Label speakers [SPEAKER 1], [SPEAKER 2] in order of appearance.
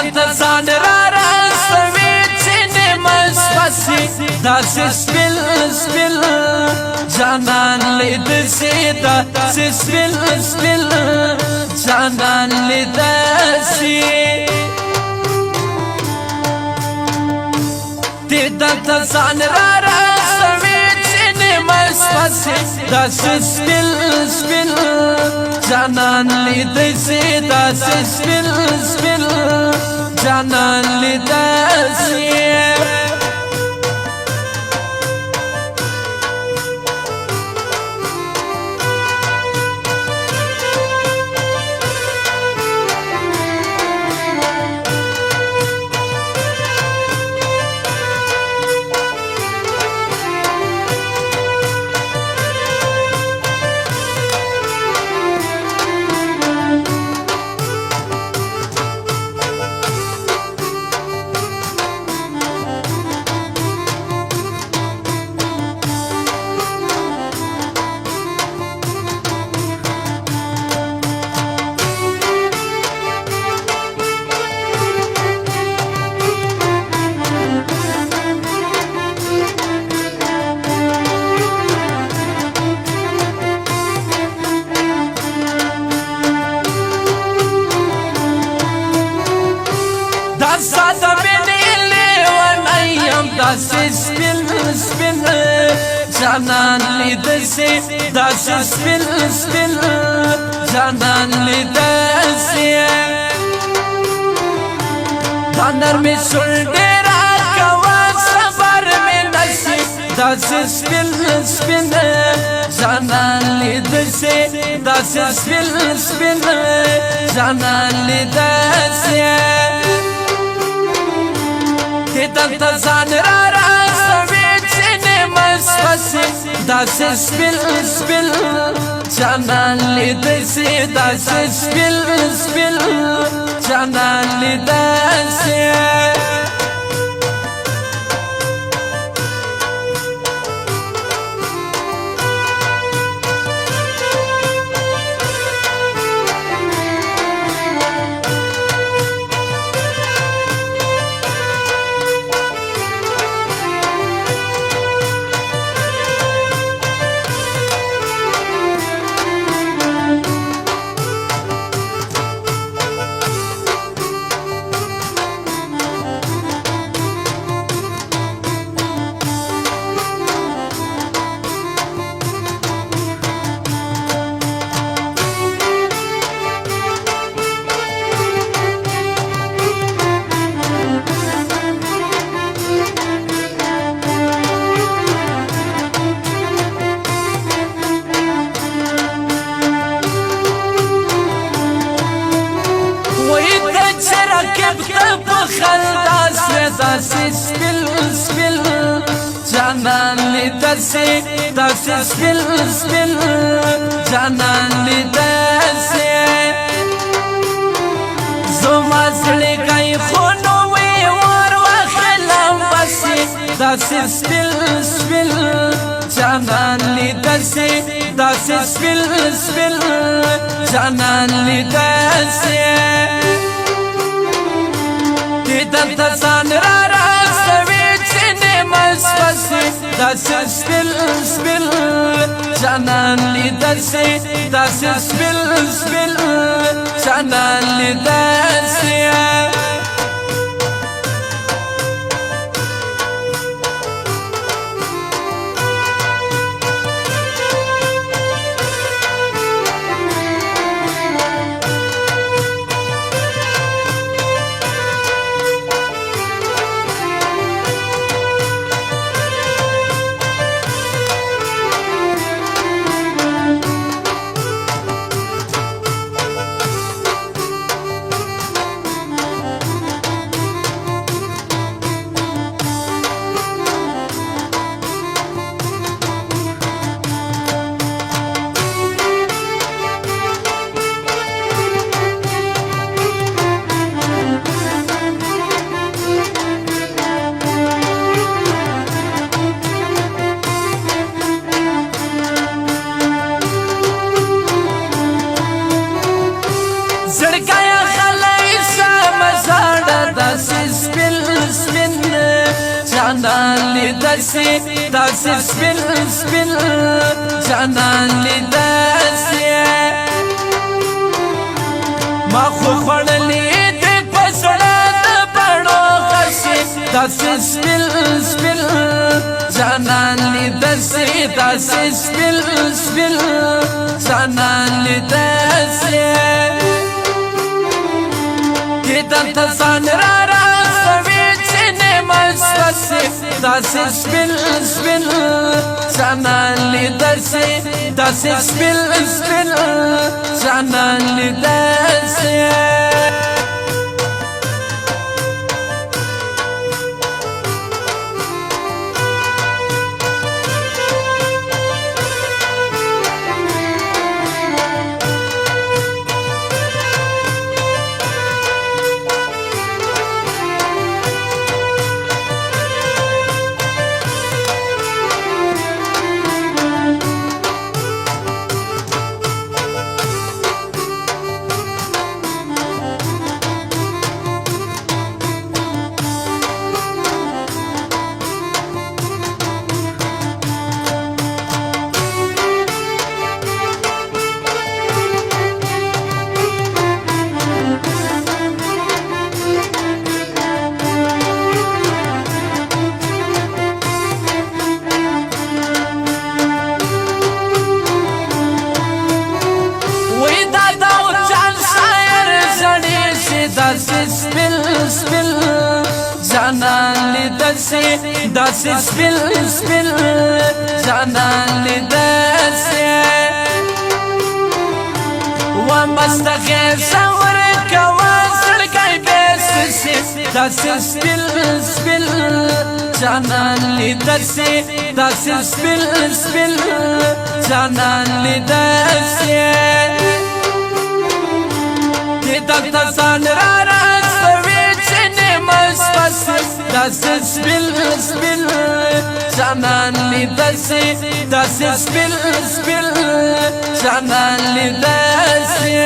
[SPEAKER 1] دلته ځان را رسوي ځینې مشپسې داسې سپل سپل جانان لیده سي داسې سپل سپل جانان لیده سي دلته ځان را رسوي ځینې مشپسې داسې سپل سپل جانان لیده سي داسې سپل سپل جانان لیده سي ساده مینې لیونی یم داسې سپین سپین جانان لیده سي داسې سپین سپین جانان لیده سي دا نرمې شونډې راکوه صبر مې نشي داسې سپین سپین جانان لیده سي داسې سپین سپین جانان لیده سي دلته ځان را رسوي ځینې مشپسې داسې سپل سپل جانان لیده سي داسې سپل سپل جانان لیده سي داسې سپل سپل جانان لیده سي داسې سپل سپل جانان لیده سي زما زړه کوي خو نو وي ور واخلم بسي داسې سپل سپل جانان لیده سي داسې سپل سپل جانان لیده سي دلته ځان را رسوي ځینې مشپسې داسې سپل سپل جانان لیده سي داسې سپل سپل جانان لیده سي داسې داسې سپین سپین جانان لیداسې ما خو خوړلې دې په زړه د بڼو غشې داسې سپین سپین جانان لیداسې داسې سپین سپین جانان لیداسې کې دلته ځان را رسوي چې نعمت بسې داسې سپین سپین جانان لیداسې داسې سپین سپین جانان لیداسې داسې سپین سپین جانان لیداسې داسې سپین سپین جانان لیداسې و مستغیر څور کوه زړګی بېسسې داسې سپین سپین جانان لیداسې داسې سپین سپین جانان لیداسې دلته ځان را رسوي چې نعمت بسې داسې سپین سپین جانان لیداسې داسې سپین سپین جانان لیداسې